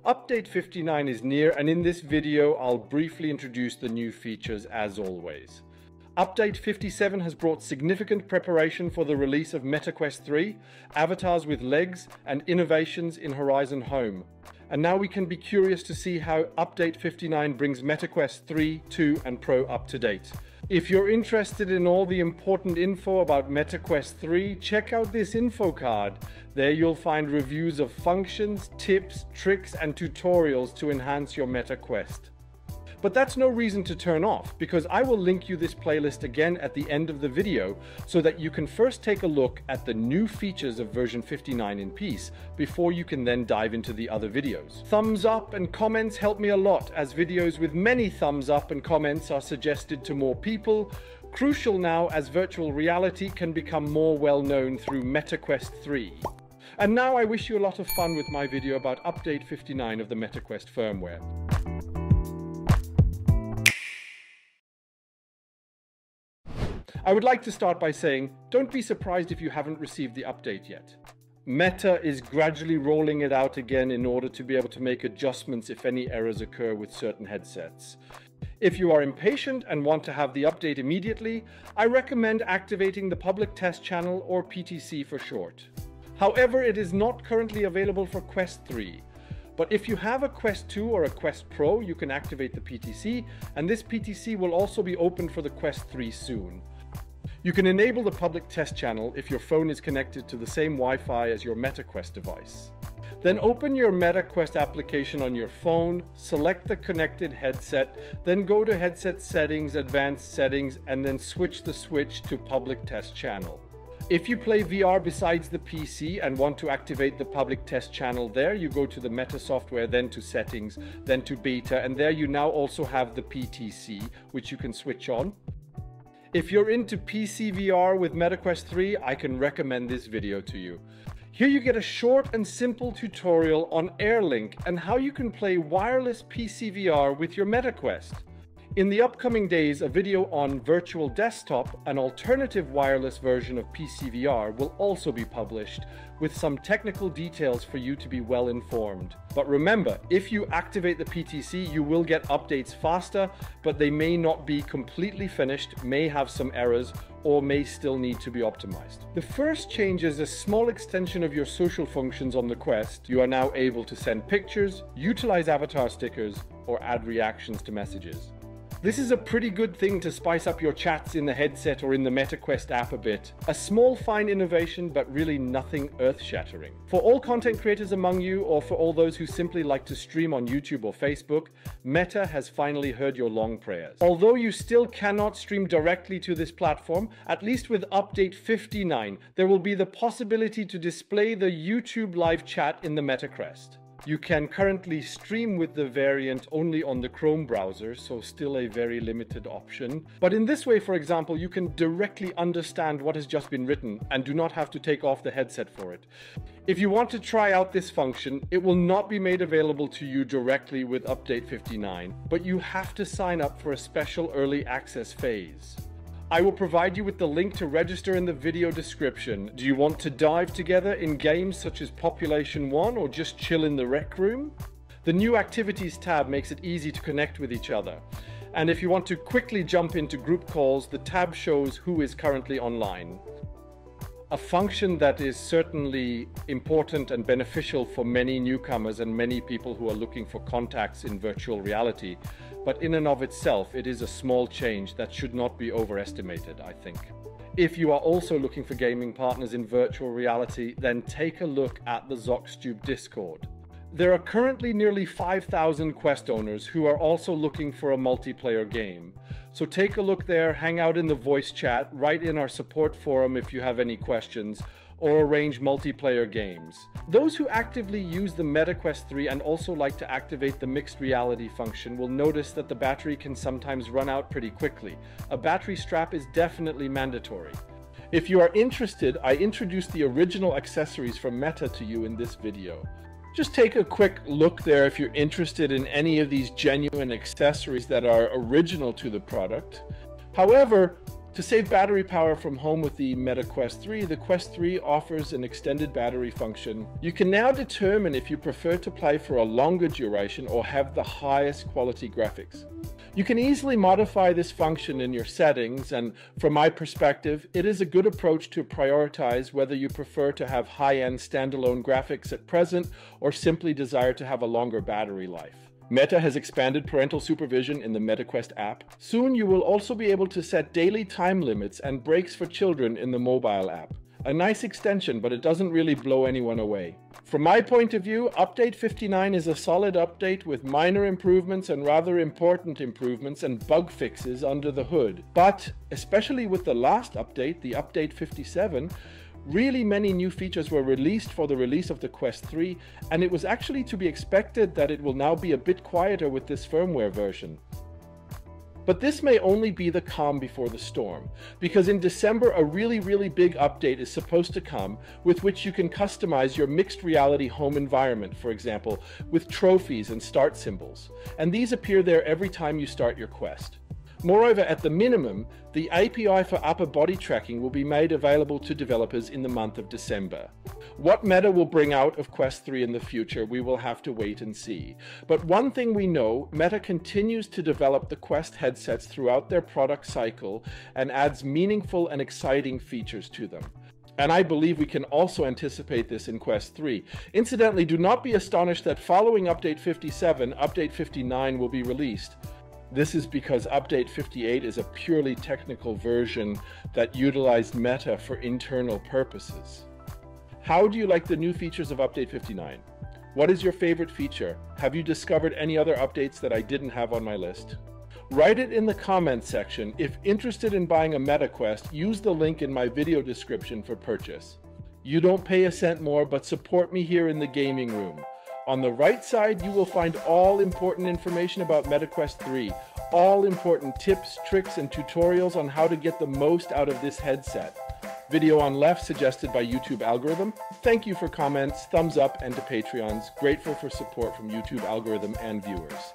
Update 59 is near, and in this video I'll briefly introduce the new features as always. Update 57 has brought significant preparation for the release of MetaQuest 3, avatars with legs, and innovations in Horizon Home. And now we can be curious to see how Update 59 brings MetaQuest 3, 2, and Pro up to date. If you're interested in all the important info about MetaQuest 3, check out this info card. There you'll find reviews of functions, tips, tricks, and tutorials to enhance your MetaQuest. But that's no reason to turn off, because I will link you this playlist again at the end of the video so that you can first take a look at the new features of version 59 in peace before you can then dive into the other videos. Thumbs up and comments help me a lot, as videos with many thumbs up and comments are suggested to more people. Crucial now, as virtual reality can become more well known through MetaQuest 3. And now I wish you a lot of fun with my video about Update 59 of the MetaQuest firmware. I would like to start by saying, don't be surprised if you haven't received the update yet. Meta is gradually rolling it out again in order to be able to make adjustments if any errors occur with certain headsets. If you are impatient and want to have the update immediately, I recommend activating the public test channel, or PTC for short. However, it is not currently available for Quest 3. But if you have a Quest 2 or a Quest Pro, you can activate the PTC, and this PTC will also be open for the Quest 3 soon. You can enable the public test channel if your phone is connected to the same Wi-Fi as your MetaQuest device. Then open your MetaQuest application on your phone, select the connected headset, then go to Headset Settings, Advanced Settings, and then switch the switch to Public Test Channel. If you play VR besides the PC and want to activate the public test channel there, you go to the Meta software, then to Settings, then to Beta, and there you now also have the PTC, which you can switch on. If you're into PC VR with MetaQuest 3, I can recommend this video to you. Here you get a short and simple tutorial on AirLink and how you can play wireless PC VR with your MetaQuest. In the upcoming days, a video on Virtual Desktop, an alternative wireless version of PC VR, will also be published, with some technical details for you to be well informed. But remember, if you activate the PTC, you will get updates faster, but they may not be completely finished, may have some errors, or may still need to be optimized. The first change is a small extension of your social functions on the Quest. You are now able to send pictures, utilize avatar stickers, or add reactions to messages. This is a pretty good thing to spice up your chats in the headset or in the MetaQuest app a bit. A small fine innovation, but really nothing earth-shattering. For all content creators among you, or for all those who simply like to stream on YouTube or Facebook, Meta has finally heard your long prayers. Although you still cannot stream directly to this platform, at least with Update 59, there will be the possibility to display the YouTube live chat in the MetaQuest. You can currently stream with the variant only on the Chrome browser, so still a very limited option. But in this way, for example, you can directly understand what has just been written and do not have to take off the headset for it. If you want to try out this function, it will not be made available to you directly with Update 59, but you have to sign up for a special early access phase. I will provide you with the link to register in the video description. Do you want to dive together in games such as Population 1 or just chill in the rec room? The new Activities tab makes it easy to connect with each other. And if you want to quickly jump into group calls, the tab shows who is currently online. A function that is certainly important and beneficial for many newcomers and many people who are looking for contacts in virtual reality. But in and of itself, it is a small change that should not be overestimated, I think. If you are also looking for gaming partners in virtual reality, then take a look at the ZockStube Discord. There are currently nearly 5,000 Quest owners who are also looking for a multiplayer game. So take a look there, hang out in the voice chat, write in our support forum if you have any questions, or arrange multiplayer games. Those who actively use the MetaQuest 3 and also like to activate the mixed reality function will notice that the battery can sometimes run out pretty quickly. A battery strap is definitely mandatory. If you are interested, I introduced the original accessories from Meta to you in this video. Just take a quick look there if you're interested in any of these genuine accessories that are original to the product. However, To save battery power from home with the Meta Quest 3, the Quest 3 offers an extended battery function. You can now determine if you prefer to play for a longer duration or have the highest quality graphics. You can easily modify this function in your settings, and from my perspective, it is a good approach to prioritize whether you prefer to have high-end standalone graphics at present or simply desire to have a longer battery life. Meta has expanded parental supervision in the MetaQuest app. Soon you will also be able to set daily time limits and breaks for children in the mobile app. A nice extension, but it doesn't really blow anyone away. From my point of view, Update 59 is a solid update with minor improvements and rather important improvements and bug fixes under the hood. But, especially with the last update, the Update 57, really many new features were released for the release of the Quest 3, and it was actually to be expected that it will now be a bit quieter with this firmware version. But this may only be the calm before the storm, because in December a really big update is supposed to come with which you can customize your mixed reality home environment, for example, with trophies and start symbols. And these appear there every time you start your quest. Moreover, at the minimum, the API for upper body tracking will be made available to developers in the month of December. What Meta will bring out of Quest 3 in the future, we will have to wait and see. But one thing we know, Meta continues to develop the Quest headsets throughout their product cycle and adds meaningful and exciting features to them. And I believe we can also anticipate this in Quest 3. Incidentally, do not be astonished that following Update 57, Update 59 will be released. This is because Update 58 is a purely technical version that utilized Meta for internal purposes. How do you like the new features of Update 59? What is your favorite feature? Have you discovered any other updates that I didn't have on my list? Write it in the comments section. If interested in buying a MetaQuest, use the link in my video description for purchase. You don't pay a cent more, but support me here in the gaming room. On the right side, you will find all important information about MetaQuest 3, all important tips, tricks, and tutorials on how to get the most out of this headset. Video on left suggested by YouTube algorithm. Thank you for comments, thumbs up, and to Patreons. Grateful for support from YouTube algorithm and viewers.